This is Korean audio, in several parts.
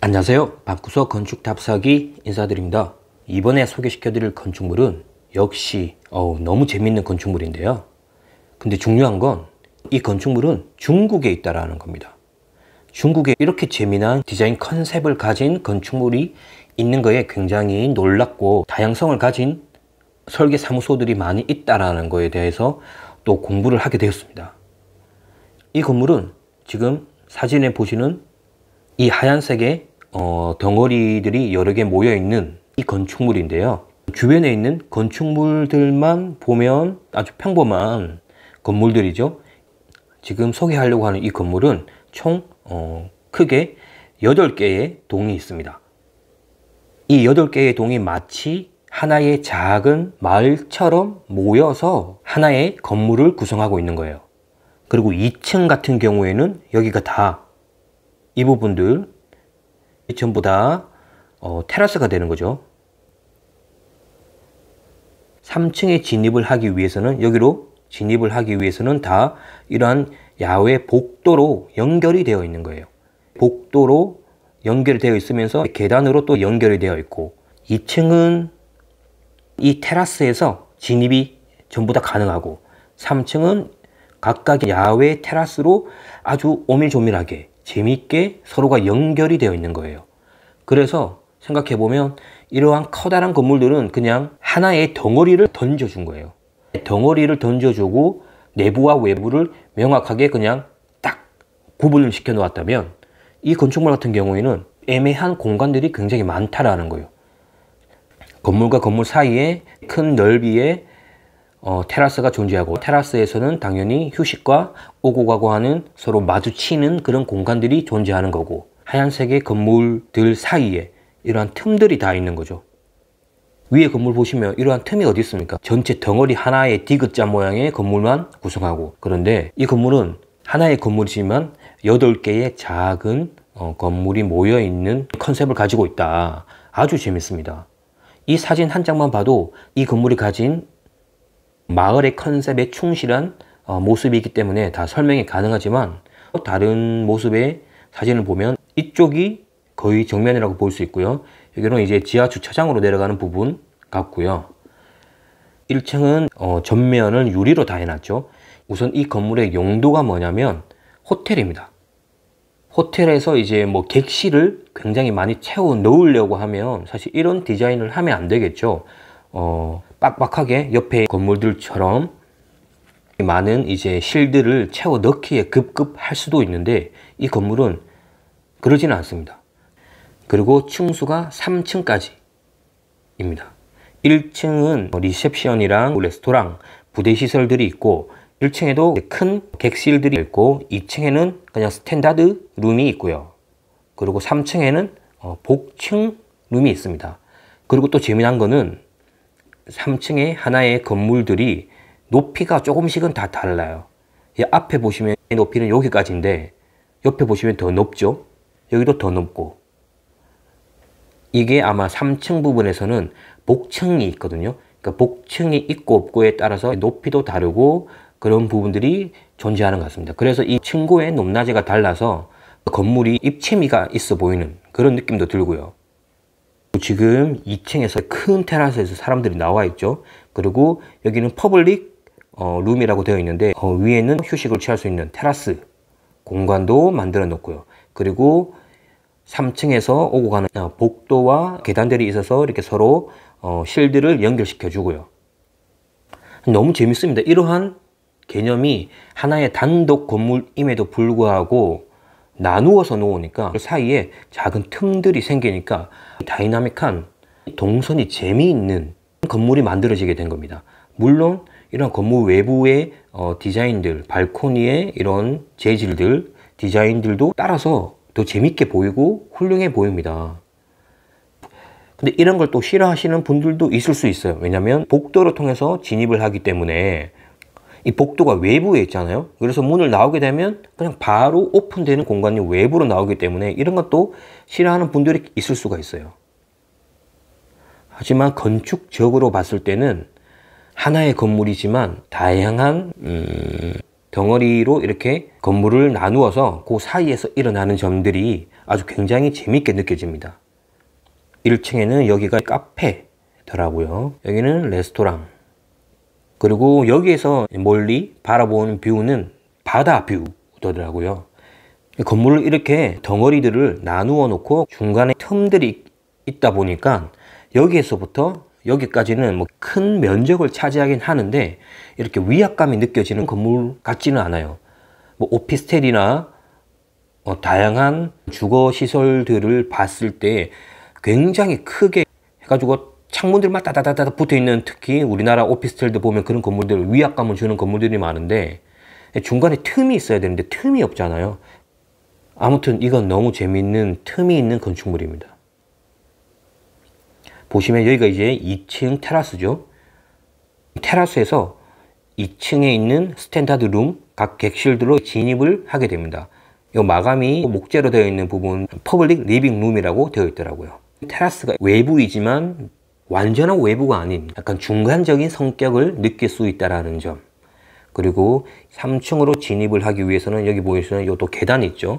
안녕하세요. 방구석 건축 답사기 인사드립니다. 이번에 소개시켜드릴 건축물은 역시 너무 재밌는 건축물인데요. 근데 중요한 건 이 건축물은 중국에 있다라는 겁니다. 중국에 이렇게 재미난 디자인 컨셉을 가진 건축물이 있는 거에 굉장히 놀랍고 다양성을 가진 설계 사무소들이 많이 있다라는 거에 대해서 또 공부를 하게 되었습니다. 이 건물은 지금 사진에 보시는 이 하얀색의 덩어리들이 여러 개 모여 있는 이 건축물인데요. 주변에 있는 건축물들만 보면 아주 평범한 건물들이죠. 지금 소개하려고 하는 이 건물은 총 크게 8개의 동이 있습니다. 이 8개의 동이 마치 하나의 작은 마을처럼 모여서 하나의 건물을 구성하고 있는 거예요. 그리고 2층 같은 경우에는 여기가 다 이 부분들 전부 다 테라스가 되는 거죠. 3층에 진입을 하기 위해서는 여기로 진입을 하기 위해서는 다 이러한 야외 복도로 연결이 되어 있는 거예요. 복도로 연결되어 있으면서 계단으로 또 연결이 되어 있고 2층은 이 테라스에서 진입이 전부 다 가능하고 3층은 각각의 야외 테라스로 아주 오밀조밀하게 재미있게 서로가 연결이 되어 있는 거예요. 그래서 생각해보면 이러한 커다란 건물들은 그냥 하나의 덩어리를 던져준 거예요. 덩어리를 던져주고 내부와 외부를 명확하게 그냥 딱 구분을 시켜 놓았다면 이 건축물 같은 경우에는 애매한 공간들이 굉장히 많다라는 거예요. 건물과 건물 사이에 큰 넓이의 테라스가 존재하고 테라스에서는 당연히 휴식과 오고 가고 하는 서로 마주치는 그런 공간들이 존재하는 거고 하얀색의 건물들 사이에 이러한 틈들이 다 있는 거죠. 위에 건물 보시면 이러한 틈이 어디 있습니까? 전체 덩어리 하나의 디귿자 모양의 건물만 구성하고, 그런데 이 건물은 하나의 건물이지만 8개의 작은 건물이 모여 있는 컨셉을 가지고 있다. 아주 재밌습니다. 이 사진 한 장만 봐도 이 건물이 가진 마을의 컨셉에 충실한 모습이기 때문에 다 설명이 가능하지만 다른 모습의 사진을 보면 이쪽이 거의 정면이라고 볼 수 있고요. 여기는 이제 지하 주차장으로 내려가는 부분 같고요. 1층은 전면을 유리로 다 해놨죠. 우선 이 건물의 용도가 뭐냐면 호텔입니다. 호텔에서 이제 뭐 객실을 굉장히 많이 채워 넣으려고 하면 사실 이런 디자인을 하면 안 되겠죠. 빡빡하게 옆에 건물들처럼 많은 이제 실들을 채워 넣기에 급급할 수도 있는데 이 건물은 그러지는 않습니다. 그리고 층수가 3층까지입니다. 1층은 리셉션이랑 레스토랑, 부대 시설들이 있고 1층에도 큰 객실들이 있고 2층에는 그냥 스탠다드 룸이 있고요. 그리고 3층에는 복층 룸이 있습니다. 그리고 또 재미난 거는 3층에 하나의 건물들이 높이가 조금씩은 다 달라요. 앞에 보시면 높이는 여기까지인데 옆에 보시면 더 높죠. 여기도 더 높고 이게 아마 3층 부분에서는 복층이 있거든요. 그러니까 복층이 있고 없고에 따라서 높이도 다르고 그런 부분들이 존재하는 것 같습니다. 그래서 이 층고의 높낮이가 달라서 건물이 입체미가 있어 보이는 그런 느낌도 들고요. 지금 2층에서 큰 테라스에서 사람들이 나와 있죠. 그리고 여기는 퍼블릭 룸이라고 되어 있는데 위에는 휴식을 취할 수 있는 테라스 공간도 만들어 놓고요. 그리고 3층에서 오고 가는 복도와 계단들이 있어서 이렇게 서로 실들을 연결시켜 주고요. 너무 재밌습니다. 이러한 개념이 하나의 단독 건물임에도 불구하고 나누어서 놓으니까 그 사이에 작은 틈들이 생기니까 다이나믹한 동선이 재미있는 건물이 만들어지게 된 겁니다. 물론 이런 건물 외부의 디자인들, 발코니의 이런 재질들, 디자인들도 따라서 더 재밌게 보이고 훌륭해 보입니다. 근데 이런 걸 또 싫어하시는 분들도 있을 수 있어요. 왜냐면 복도를 통해서 진입을 하기 때문에 이 복도가 외부에 있잖아요. 그래서 문을 나오게 되면 그냥 바로 오픈되는 공간이 외부로 나오기 때문에 이런 것도 싫어하는 분들이 있을 수가 있어요. 하지만 건축적으로 봤을 때는 하나의 건물이지만 다양한 덩어리로 이렇게 건물을 나누어서 그 사이에서 일어나는 점들이 아주 굉장히 재밌게 느껴집니다. 1층에는 여기가 카페더라고요. 여기는 레스토랑. 그리고 여기에서 멀리 바라보는 뷰는 바다 뷰더라고요. 건물을 이렇게 덩어리들을 나누어 놓고 중간에 틈들이 있다 보니까 여기에서부터 여기까지는 뭐 큰 면적을 차지하긴 하는데 이렇게 위압감이 느껴지는 건물 같지는 않아요. 뭐 오피스텔이나 다양한 주거 시설들을 봤을 때 굉장히 크게 해가지고 창문들만 따다다다 붙어 있는, 특히 우리나라 오피스텔들 보면 그런 건물들 위압감을 주는 건물들이 많은데 중간에 틈이 있어야 되는데 틈이 없잖아요. 아무튼 이건 너무 재밌는 틈이 있는 건축물입니다. 보시면 여기가 이제 2층 테라스죠. 테라스에서 2층에 있는 스탠다드 룸, 각 객실들로 진입을 하게 됩니다. 이 마감이 목재로 되어 있는 부분, 퍼블릭 리빙 룸이라고 되어 있더라고요. 테라스가 외부이지만 완전한 외부가 아닌 약간 중간적인 성격을 느낄 수 있다는 점. 그리고 3층으로 진입을 하기 위해서는 여기 보이시는 요 또 계단이 있죠.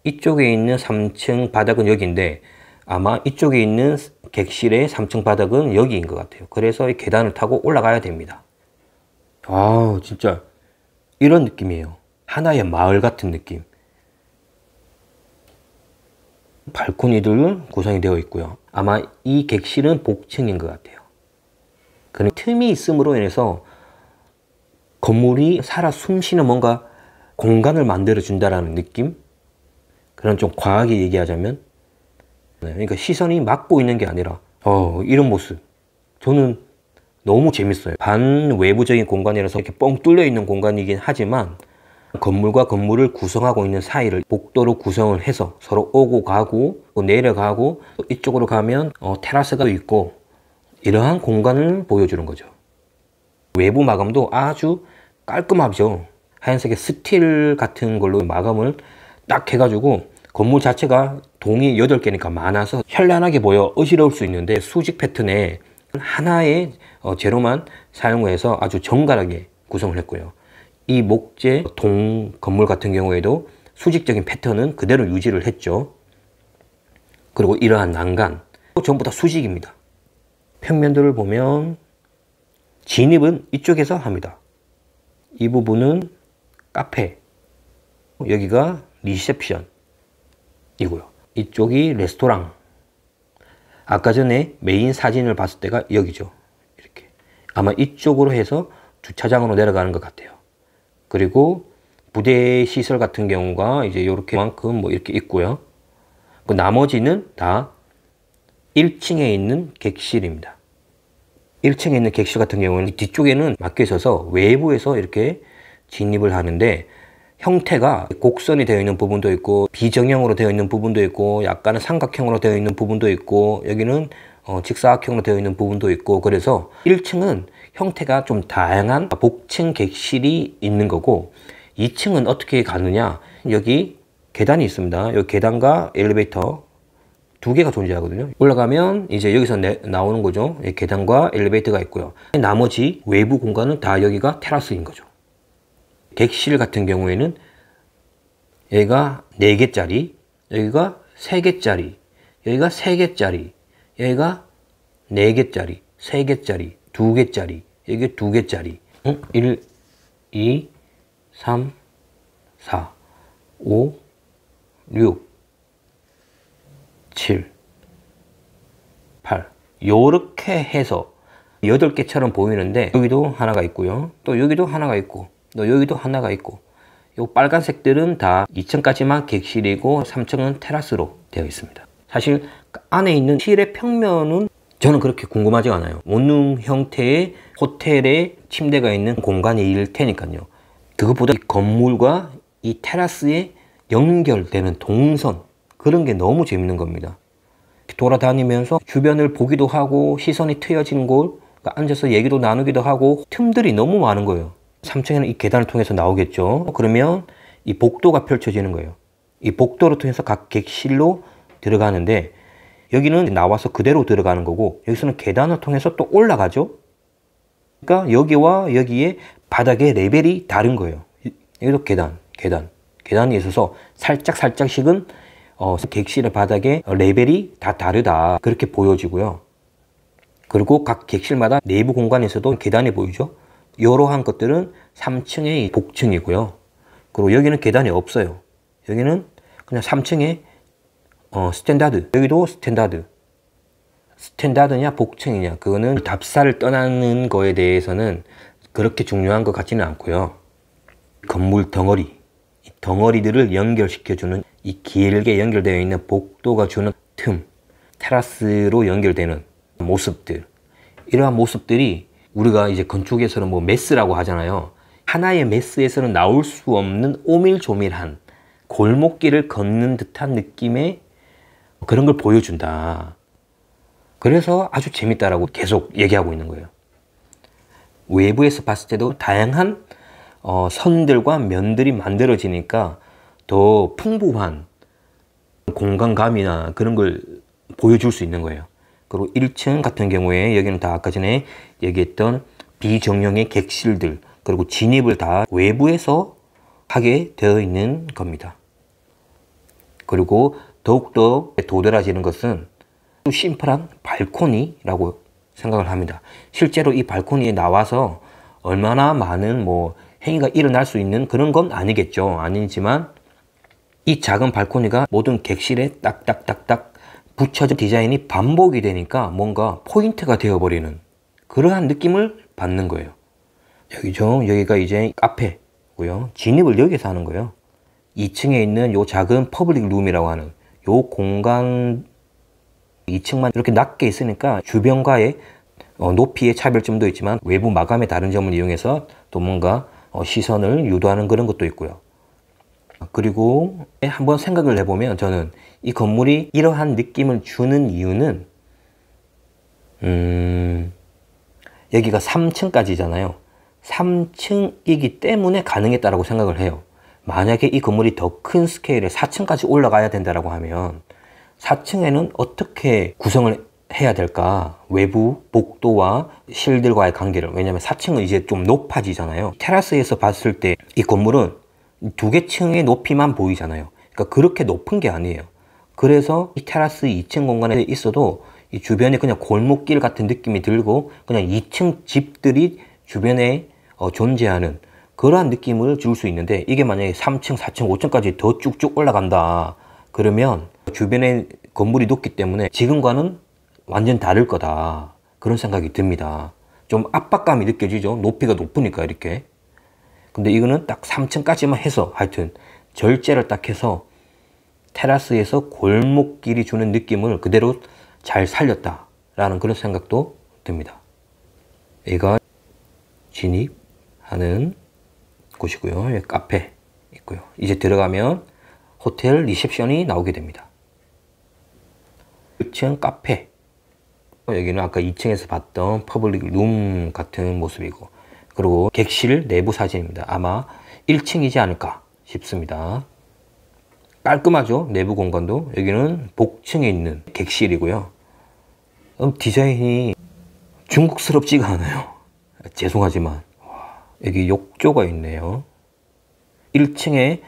이쪽에 있는 3층 바닥은 여기인데 아마 이쪽에 있는 객실의 3층 바닥은 여기인 것 같아요. 그래서 이 계단을 타고 올라가야 됩니다. 아, 진짜 이런 느낌이에요. 하나의 마을 같은 느낌. 발코니들 구성이 되어 있고요. 아마 이 객실은 복층인 것 같아요. 그런 틈이 있음으로 인해서 건물이 살아 숨쉬는 뭔가 공간을 만들어 준다라는 느낌? 그런 좀 과하게 얘기하자면, 그러니까 시선이 막고 있는 게 아니라 이런 모습 저는 너무 재밌어요. 반외부적인 공간이라서 이렇게 뻥 뚫려 있는 공간이긴 하지만 건물과 건물을 구성하고 있는 사이를 복도로 구성을 해서 서로 오고 가고 또 내려가고 또 이쪽으로 가면 테라스가 있고 이러한 공간을 보여주는 거죠. 외부 마감도 아주 깔끔하죠. 하얀색의 스틸 같은 걸로 마감을 딱 해가지고 건물 자체가 동이 8개니까 많아서 현란하게 보여 어지러울 수 있는데 수직 패턴에 하나의 재료만 사용해서 아주 정갈하게 구성을 했고요. 이 목재 동 건물 같은 경우에도 수직적인 패턴은 그대로 유지를 했죠. 그리고 이러한 난간 전부 다 수직입니다. 평면들을 보면 진입은 이쪽에서 합니다. 이 부분은 카페, 여기가 리셉션 이고요. 이쪽이 레스토랑. 아까 전에 메인 사진을 봤을 때가 여기죠. 이렇게 아마 이쪽으로 해서 주차장으로 내려가는 것 같아요. 그리고 부대 시설 같은 경우가 이제 이렇게만큼 뭐 이렇게 있고요. 그 나머지는 다 1층에 있는 객실입니다. 1층에 있는 객실 같은 경우는 뒤쪽에는 막혀 있어서 외부에서 이렇게 진입을 하는데 형태가 곡선이 되어 있는 부분도 있고 비정형으로 되어 있는 부분도 있고 약간은 삼각형으로 되어 있는 부분도 있고 여기는 직사각형으로 되어 있는 부분도 있고 그래서 1층은 형태가 좀 다양한 복층 객실이 있는 거고 2층은 어떻게 가느냐, 여기 계단이 있습니다. 여기 계단과 엘리베이터 두 개가 존재하거든요. 올라가면 이제 여기서 나오는 거죠. 계단과 엘리베이터가 있고요. 나머지 외부 공간은 다 여기가 테라스인 거죠. 객실 같은 경우에는 여기가 4개짜리, 여기가 3개짜리, 여기가 3개짜리, 여기가 4개짜리, 3개짜리, 2개짜리, 여기 2개짜리. 1, 2, 3, 4, 5, 6, 7, 8 요렇게 해서 8개처럼 보이는데 여기도 하나가 있고요. 또 여기도 하나가 있고 또 여기도 하나가 있고 요 빨간색들은 다 2층까지만 객실이고 3층은 테라스로 되어 있습니다. 사실 안에 있는 실의 평면은 저는 그렇게 궁금하지 않아요. 원룸 형태의 호텔에 침대가 있는 공간일 테니까요. 그것보다 이 건물과 이 테라스에 연결되는 동선, 그런 게 너무 재밌는 겁니다. 돌아다니면서 주변을 보기도 하고 시선이 트여진 곳, 앉아서 얘기도 나누기도 하고 틈들이 너무 많은 거예요. 3층에는 이 계단을 통해서 나오겠죠. 그러면 이 복도가 펼쳐지는 거예요. 이 복도를 통해서 각 객실로 들어가는데 여기는 나와서 그대로 들어가는 거고 여기서는 계단을 통해서 또 올라가죠. 그러니까 여기와 여기에 바닥의 레벨이 다른 거예요. 여기도 계단이 있어서 살짝씩은 객실의 바닥의 레벨이 다 다르다, 그렇게 보여지고요. 그리고 각 객실마다 내부 공간에서도 계단이 보이죠. 이러한 것들은 3층의 복층이고요. 그리고 여기는 계단이 없어요. 여기는 그냥 3층에 스탠다드, 여기도 스탠다드. 스탠다드냐 복층이냐, 그거는 답사를 떠나는 거에 대해서는 그렇게 중요한 것 같지는 않고요. 건물 덩어리, 이 덩어리들을 연결시켜주는, 이 길게 연결되어 있는 복도가 주는 틈, 테라스로 연결되는 모습들, 이러한 모습들이 우리가 이제 건축에서는 뭐 메스라고 하잖아요. 하나의 메스에서는 나올 수 없는 오밀조밀한 골목길을 걷는 듯한 느낌의 그런 걸 보여준다. 그래서 아주 재밌다라고 계속 얘기하고 있는 거예요. 외부에서 봤을 때도 다양한 선들과 면들이 만들어지니까 더 풍부한 공간감이나 그런 걸 보여줄 수 있는 거예요. 그리고 1층 같은 경우에 여기는 다 아까 전에 얘기했던 비정형의 객실들, 그리고 진입을 다 외부에서 하게 되어 있는 겁니다. 그리고 더욱더 도드라지는 것은 심플한 발코니라고 생각을 합니다. 실제로 이 발코니에 나와서 얼마나 많은 행위가 일어날 수 있는 그런 건 아니겠죠. 아니지만 이 작은 발코니가 모든 객실에 딱딱딱딱 붙여진 디자인이 반복이 되니까 뭔가 포인트가 되어버리는 그러한 느낌을 받는 거예요. 여기죠. 여기가 이제 카페고요. 진입을 여기서 하는 거예요. 2층에 있는 요 작은 퍼블릭 룸이라고 하는 요 공간, 2층만 이렇게 낮게 있으니까 주변과의 높이의 차별점도 있지만 외부 마감의 다른 점을 이용해서 또 뭔가 시선을 유도하는 그런 것도 있고요. 그리고 한번 생각을 해보면 저는 이 건물이 이러한 느낌을 주는 이유는 여기가 3층까지잖아요. 3층이기 때문에 가능했다라고 생각을 해요. 만약에 이 건물이 더 큰 스케일에 4층까지 올라가야 된다라고 하면 4층에는 어떻게 구성을 해야 될까? 외부 복도와 실들과의 관계를. 왜냐하면 4층은 이제 좀 높아지잖아요. 테라스에서 봤을 때 이 건물은 2개 층의 높이만 보이잖아요. 그러니까 그렇게 높은 게 아니에요. 그래서 이 테라스 2층 공간에 있어도 이 주변에 그냥 골목길 같은 느낌이 들고 그냥 2층 집들이 주변에 존재하는 그러한 느낌을 줄 수 있는데, 이게 만약에 3층, 4층, 5층까지 더 쭉쭉 올라간다 그러면 주변에 건물이 높기 때문에 지금과는 완전 다를 거다, 그런 생각이 듭니다. 좀 압박감이 느껴지죠. 높이가 높으니까 이렇게. 근데 이거는 딱 3층까지만 해서 하여튼 절제를 딱 해서 테라스에서 골목길이 주는 느낌을 그대로 잘 살렸다라는 그런 생각도 듭니다. 얘가 진입하는 곳이고요. 여기 카페 있고요. 이제 들어가면 호텔 리셉션이 나오게 됩니다. 1층 카페. 여기는 아까 2층에서 봤던 퍼블릭 룸 같은 모습이고, 그리고 객실 내부 사진입니다. 아마 1층이지 않을까 싶습니다. 깔끔하죠? 내부 공간도. 여기는 복층에 있는 객실이고요. 디자인이 중국스럽지가 않아요. 죄송하지만. 여기 욕조가 있네요. 1층에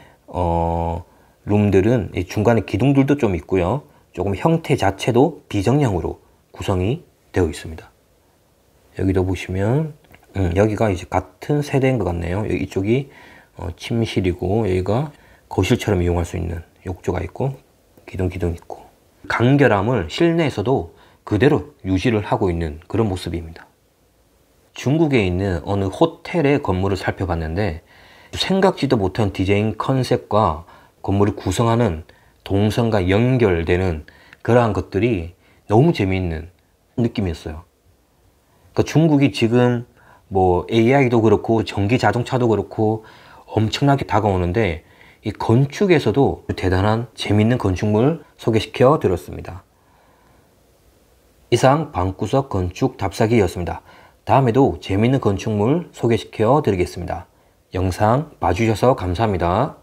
룸들은 중간에 기둥들도 좀 있고요. 조금 형태 자체도 비정형으로 구성이 되어 있습니다. 여기도 보시면 여기가 이제 같은 세대인 것 같네요. 여기 이쪽이 침실이고 여기가 거실처럼 이용할 수 있는 욕조가 있고 기둥 있고, 간결함을 실내에서도 그대로 유지를 하고 있는 그런 모습입니다. 중국에 있는 어느 호텔의 건물을 살펴봤는데 생각지도 못한 디자인 컨셉과 건물을 구성하는 동선과 연결되는 그러한 것들이 너무 재미있는 느낌이었어요. 그러니까 중국이 지금 AI도 그렇고 전기 자동차도 그렇고 엄청나게 다가오는데 이 건축에서도 대단한 재미있는 건축물 소개시켜 드렸습니다. 이상 방구석 건축 답사기였습니다. 다음에도 재미있는 건축물 소개시켜 드리겠습니다. 영상 봐주셔서 감사합니다.